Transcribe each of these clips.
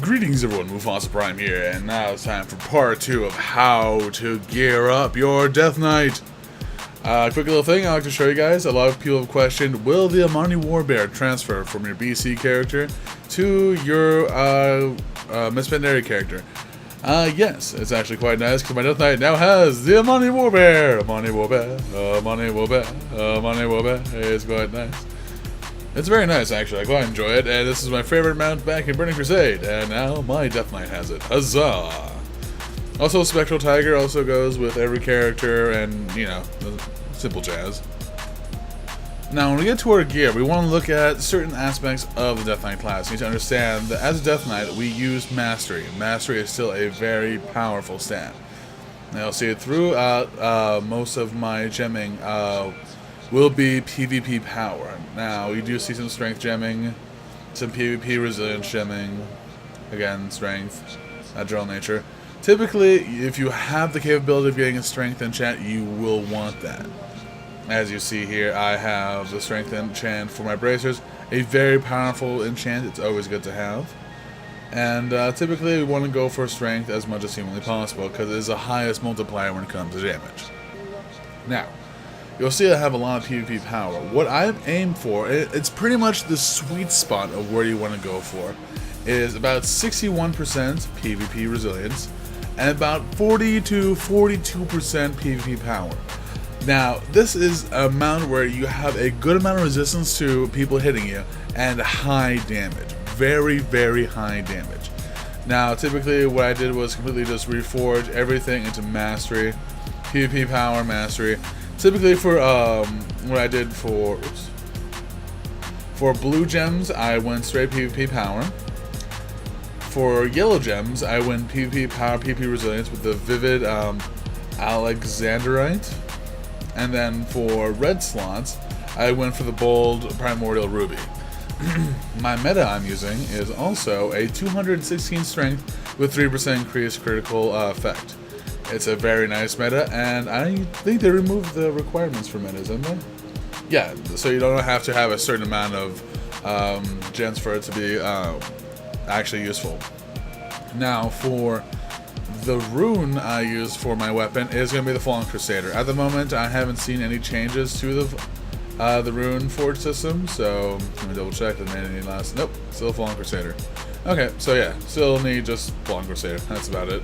Greetings everyone, Mufasaprime here, and now it's time for part 2 of how to gear up your Death Knight. Quick little thing I like to show you guys. A lot of people have questioned, will the Amani Warbear transfer from your BC character to your Miss Pandaria character? Yes, it's actually quite nice because my Death Knight now has the Amani Warbear. Amani Warbear, Amani Warbear, Amani Warbear. It's quite nice. It's very nice, actually. I quite enjoy it, and this is my favorite mount back in Burning Crusade, and now my Death Knight has it. Huzzah! Also, Spectral Tiger also goes with every character, and, you know, simple jazz. Now, when we get to our gear, we want to look at certain aspects of the Death Knight class. You need to understand that as a Death Knight, we use Mastery. Mastery is still a very powerful stat. Now, you'll see it throughout most of my gemming will be PvP power. Now, you do see some strength gemming, some PvP resilience gemming, again, strength, natural nature. Typically, if you have the capability of getting a strength enchant, you will want that. As you see here, I have the strength enchant for my bracers, a very powerful enchant, it's always good to have. And typically, we want to go for strength as much as humanly possible, because it is the highest multiplier when it comes to damage. Now, you'll see I have a lot of PvP power. What I've aimed for, it's pretty much the sweet spot of where you want to go for, is about 61% PvP resilience and about 40 to 42% PvP power. Now, this is a amount where you have a good amount of resistance to people hitting you and high damage. Very, very high damage. Now, typically what I did was completely just reforge everything into Mastery, PvP power, Mastery. Typically for what I did for blue gems, I went straight PvP power. For yellow gems, I went PvP power, PvP resilience with the vivid Alexandrite. And then for red slots, I went for the bold primordial ruby. My meta I'm using is also a 216 strength with 3% increased critical effect. It's a very nice meta, and I think they removed the requirements for metas, didn't they? Yeah, so you don't have to have a certain amount of gens for it to be actually useful. Now, for the rune I use for my weapon is going to be the Fallen Crusader. At the moment, I haven't seen any changes to the rune forge system, so let me double check. Did I made any last? Nope, still Fallen Crusader. Okay, so yeah, still need just Fallen Crusader. That's about it.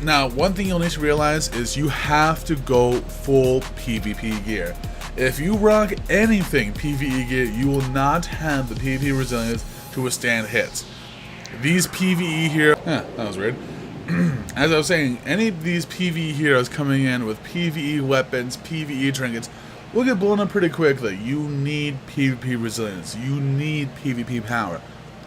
Now, one thing you'll need to realize is you have to go full PvP gear. If you rock anything PvE gear, you will not have the PvP resilience to withstand hits. These PvE here, that was weird. As I was saying, any of these PvE heroes coming in with PvE weapons, PvE trinkets, will get blown up pretty quickly. You need PvP resilience. You need PvP power.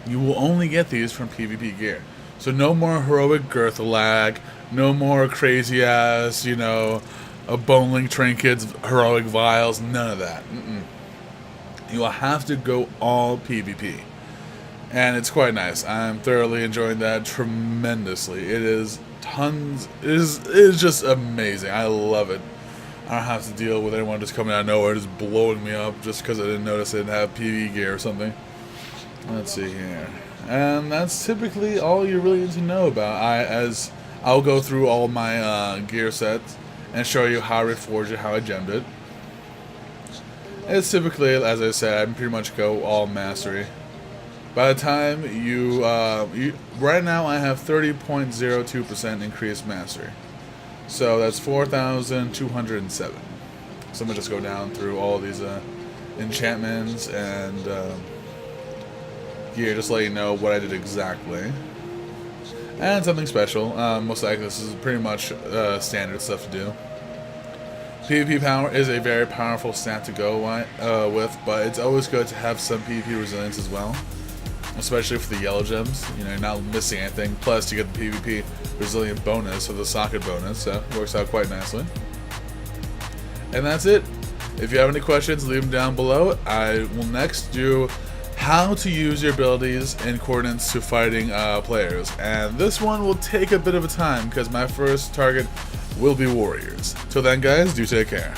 You will only get these from PvP gear. So no more heroic girth lag, no more crazy ass, you know, bone-link trinkets, heroic vials, none of that. You will have to go all PvP. And it's quite nice. I'm thoroughly enjoying that tremendously. It is tons, it is just amazing. I love it. I don't have to deal with anyone just coming out of nowhere, just blowing me up just because I didn't notice I didn't have PvE gear or something. Let's see here. And that's typically all you really need to know about. I'll go through all my gear sets and show you how I reforged it, how I gemmed it. It's typically, as I said, I pretty much go all Mastery. By the time right now I have 30.02% increased Mastery. So that's 4,207. So I'm going to just go down through all these enchantments and gear, just to let you know what I did exactly. And something special. Most likely this is pretty much standard stuff to do. PvP power is a very powerful stat to go with, but it's always good to have some PvP resilience as well. Especially for the yellow gems. You know, you're not missing anything. Plus, you get the PvP resilient bonus, so the socket bonus, so it works out quite nicely. And that's it. If you have any questions, leave them down below. I will next do how to use your abilities in coordinates to fighting players, and this one will take a bit of a time because my first target will be warriors. Till then, guys, do take care.